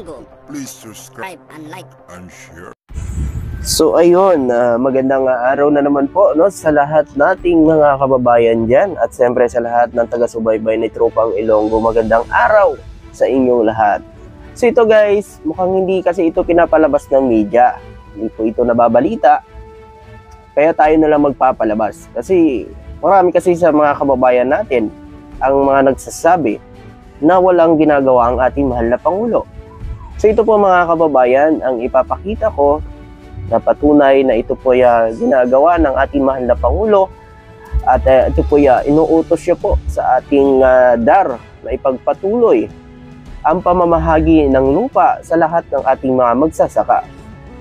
Ilonggo. Please subscribe and like and share. So ayun, magandang araw na naman po no, sa lahat nating mga kababayan dyan at siyempre sa lahat ng taga-subaybay ni Tropang Ilonggo. Magandang araw sa inyong lahat. So ito guys, mukhang hindi kasi ito pinapalabas ng media. Hindi po ito nababalita. Kaya tayo na lang magpapalabas. Kasi marami kasi sa mga kababayan natin ang mga nagsasabi na walang ginagawa ang ating mahal na Pangulo. So ito po mga kababayan, ang ipapakita ko na patunay na ito po ginagawa ng ating mahal na Pangulo at ito po inuutos siya po sa ating DAR na ipagpatuloy ang pamamahagi ng lupa sa lahat ng ating mga magsasaka.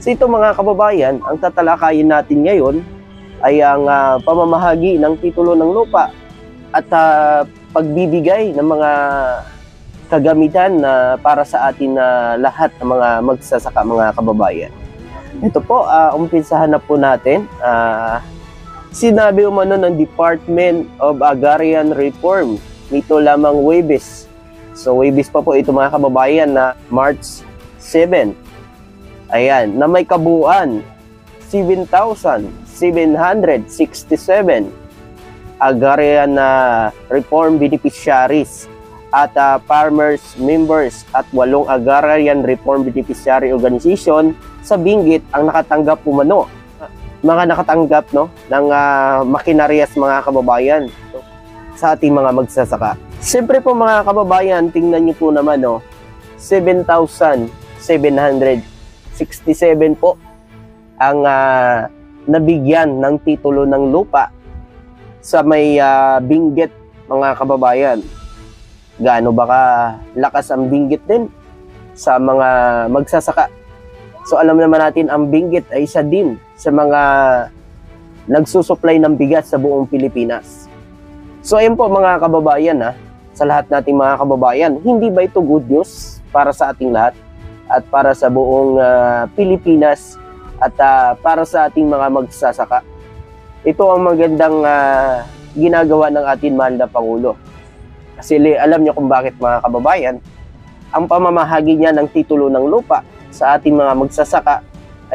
So ito mga kababayan, ang tatalakayin natin ngayon ay ang pamamahagi ng titulo ng lupa at pagbibigay ng mga kagamitan para sa atin lahat ng mga magsasaka mga kababayan. Ito po, umpisahan na po natin. Sinabi umano ng Department of Agrarian Reform nito lamang Huwebes. So Huwebes pa po ito mga kababayan na March 7. Ayan, na may kabuuan 7,767 agrarian reform beneficiaries at farmers members at 8 agrarian reform beneficiary organization sa Benguet ang nakatanggap umano. Mga nakatanggap no ng makinarias mga kababayan sa ating mga magsasaka. Siyempre po mga kababayan, tingnan niyo po naman no, 7,767 po ang nabigyan ng titulo ng lupa sa may Benguet mga kababayan. Gaano ba ka lakas ang Benguet din sa mga magsasaka? So alam naman natin ang Benguet ay isa din sa mga nagsusupply ng bigas sa buong Pilipinas. So ayun po mga kababayan sa lahat nating mga kababayan, hindi ba ito good news para sa ating lahat at para sa buong Pilipinas at para sa ating mga magsasaka? Ito ang magandang ginagawa ng ating mahal na Pangulo. Kasi alam niyo kung bakit mga kababayan, ang pamamahagi niya ng titulo ng lupa sa ating mga magsasaka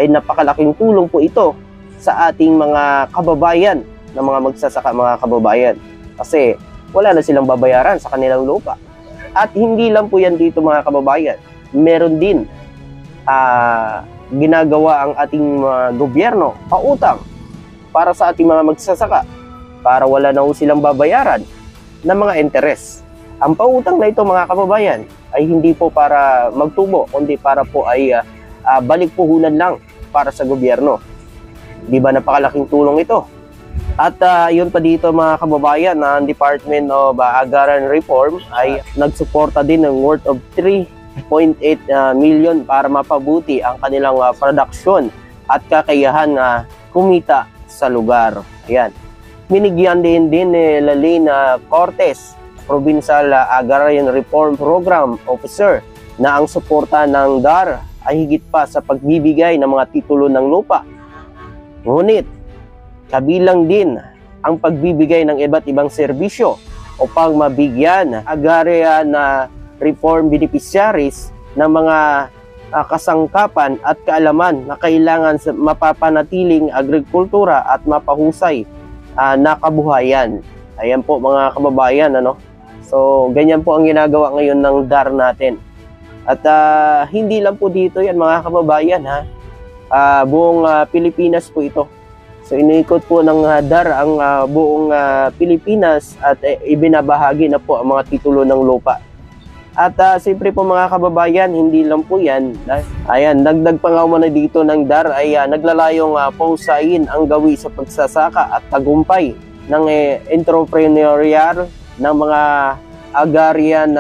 ay napakalaking tulong po ito sa ating mga kababayan na mga magsasaka mga kababayan. Kasi wala na silang babayaran sa kanilang lupa. At hindi lang po yan dito mga kababayan. Meron din ginagawa ang ating gobyerno, pautang para sa ating mga magsasaka para wala na silang babayaran ng mga interes. Ang pautang na ito mga kababayan ay hindi po para magtubo, kundi para po ay balik puhunan lang para sa gobyerno. Di ba napakalaking tulong ito? At yun pa dito mga kababayan, ang Department of Agrarian Reform ay nagsuporta din ng worth of 3.8 million para mapabuti ang kanilang production at kakayahan kumita sa lugar. Ayan. Binigyan din ni Lalina Cortez, Provincial Agrarian Reform Program Officer, na ang suporta ng DAR ay higit pa sa pagbibigay ng mga titulo ng lupa. Ngunit, kabilang din ang pagbibigay ng iba't ibang serbisyo upang mabigyan agrarian reform beneficiaries ng mga kasangkapan at kaalaman na kailangan sa mapapanatiling agrikultura at mapahusay na kabuhayan. Ayan po mga kababayan, ano? So, ganyan po ang ginagawa ngayon ng DAR natin. At hindi lang po dito yan mga kababayan, buong Pilipinas po ito. So, iniikot po ng DAR ang buong Pilipinas at ibinabahagi na po ang mga titulo ng lupa. At siyempre po mga kababayan, hindi lang po yan. Ayan, dagdag pa nga muna dito ng DAR ay naglalayong pausain ang gawi sa pagsasaka at tagumpay ng entrepreneurial ng mga agrarian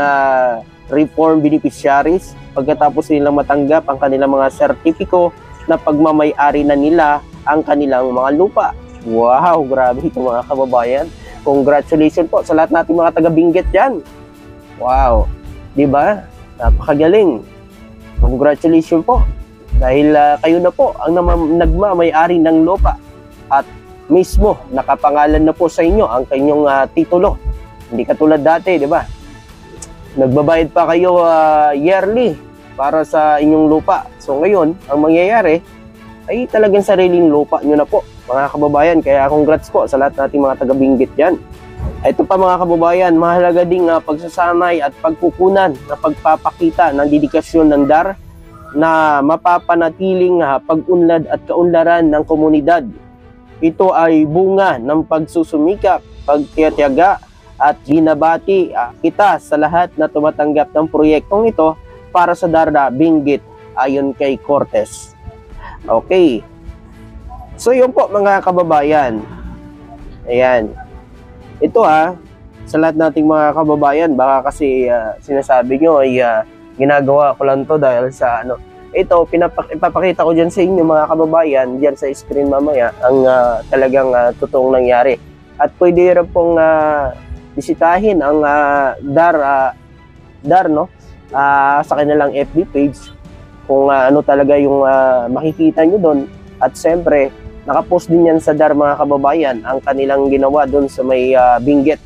reform beneficiaries pagkatapos nilang matanggap ang kanilang mga sertipiko na pagmamay-ari na nila ang kanilang mga lupa. Wow, grabe ito mga kababayan. Congratulations po sa lahat nating mga taga-Benguet dyan. Wow. Diba? Napakagaling. Congratulations po. Dahil kayo na po ang nagmamay-ari ng lupa at mismo nakapangalan na po sa inyo ang kanyang titulo. Hindi katulad dati, di ba? Nagbabayad pa kayo yearly para sa inyong lupa. So ngayon, ang mangyayari ay talagang sariling lupa nyo na po, mga kababayan. Kaya congrats po sa lahat nating mga taga-Benguet dyan. Ito pa mga kababayan, mahalaga ding pagsasanay at pagkukunan na pagpapakita ng dedikasyon ng DAR na mapapanatiling pag-unlad at kaunlaran ng komunidad. Ito ay bunga ng pagsusumikap, pagtitiyaga at binabati kita sa lahat na tumatanggap ng proyektong ito para sa DAR Benguet ayon kay Cortez. Okay. So yun po mga kababayan. Ayan. Ito sa lahat nating mga kababayan, baka kasi sinasabi nyo ay ginagawa ko lang to dahil sa ito, ipapakita ko dyan sa inyo mga kababayan, dyan sa screen mamaya, ang talagang totoong nangyari. At pwede rin pong bisitahin ang DAR no? Sa kanilang FB page, kung ano talaga yung makikita nyo doon. At siyempre, nakapost din yan sa DAR mga kababayan, ang kanilang ginawa doon sa may Benguet.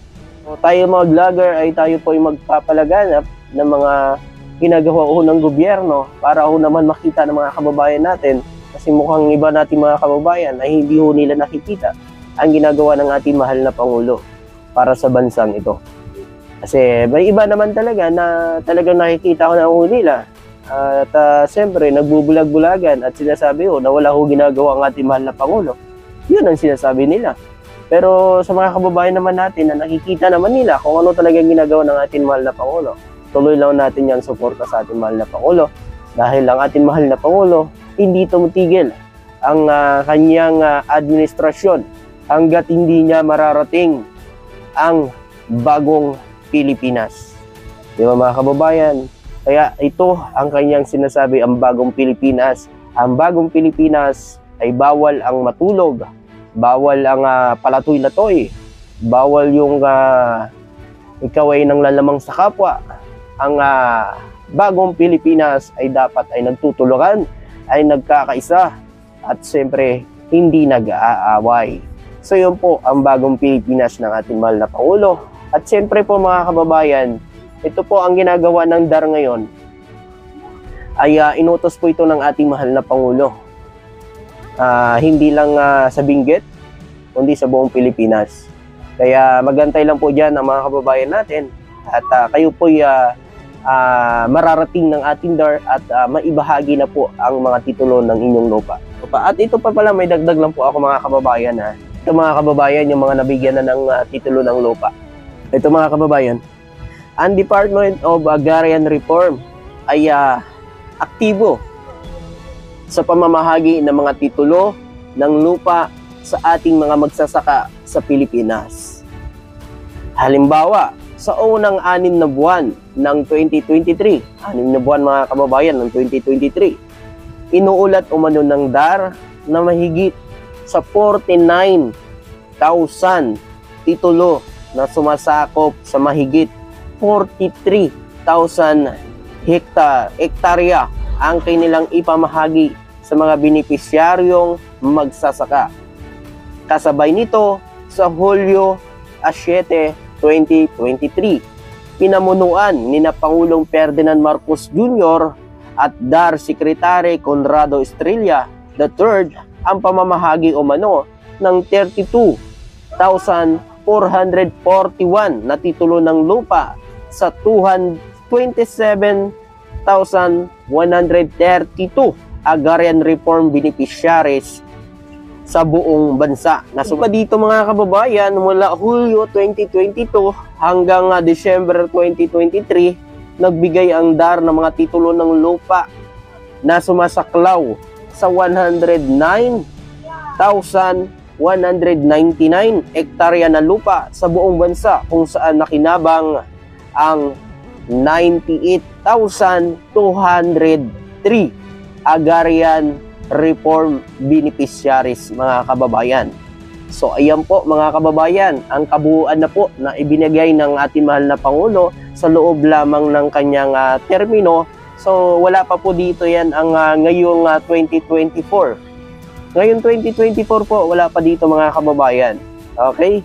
So, tayo mga vlogger ay tayo po ay magpapalaganap ng mga ginagawa ho ng gobyerno para ho naman makita ng mga kababayan natin, kasi mukhang iba natin mga kababayan ay hindi ho nila nakikita ang ginagawa ng ating mahal na Pangulo para sa bansang ito. Kasi may iba naman talaga na talagang nakikita ko na ho nila at siyempre nagbubulag-bulagan at sinasabi ho na wala ho ginagawa ang ating mahal na Pangulo. Yun ang sinasabi nila. Pero sa mga kababayan naman natin na nakikita naman nila kung ano talagang ginagawa ng ating mahal na Pangulo, tuloy lang natin yan suporta sa ating mahal na Pangulo, dahil ang ating mahal na Pangulo hindi tumutigil ang kanyang administrasyon hanggat hindi niya mararating ang bagong Pilipinas. Di ba mga kababayan? Kaya ito ang kanyang sinasabi, ang bagong Pilipinas. Ang bagong Pilipinas ay bawal ang matulog, bawal ang palatoy-latoy, bawal yung ikaw ay nanglalamang sa kapwa. Ang bagong Pilipinas ay dapat ay nagtutulungan, ay nagkakaisa, at siyempre hindi nag-aaway. So yun po ang bagong Pilipinas ng ating mahal na Pangulo. At siyempre po mga kababayan, ito po ang ginagawa ng DAR ngayon, ay inutos po ito ng ating mahal na Pangulo. Hindi lang sa Benguet, kundi sa buong Pilipinas. Kaya magantay lang po dyan ang mga kababayan natin, at kayo po mararating ng ating DAR at maibahagi na po ang mga titulo ng inyong lupa. At ito pa pala, may dagdag lang po ako mga kababayan. Ito mga kababayan, yung mga nabigyan na ng titulo ng lupa. Ito mga kababayan, ang Department of Agrarian Reform ay aktibo sa pamamahagi ng mga titulo ng lupa sa ating mga magsasaka sa Pilipinas. Halimbawa, sa unang 6 na buwan ng 2023, 6 na buwan mga kababayan ng 2023, inuulat umano ng DAR na mahigit sa 49,000 titulo na sumasakop sa mahigit 43,000 hektarya ang kanilang ipamahagi sa mga benepisyaryong magsasaka. Kasabay nito, sa Hulyo 7, 2023, pinamunuan ni Pangulong Ferdinand Marcos Jr. at DAR Secretary Conrado Estrella III ang pamamahagi umano ng 32,441 na titulo ng lupa sa 27,132 agrarian reform beneficiaries sa buong bansa. Nasupa dito mga kababayan, mula Hulyo 2022 hanggang December 2023, nagbigay ang DAR ng mga titulo ng lupa na sumasaklaw sa 109,199 hektarya na lupa sa buong bansa, kung saan nakinabang ang 98,203 agrarian reform beneficiaries mga kababayan. So ayan po mga kababayan, ang kabuuan na po na ibinigay ng ating mahal na Pangulo sa loob lamang ng kanyang termino. So wala pa po dito yan ang ngayong 2024. Ngayon 2024 po, wala pa dito mga kababayan. Okay?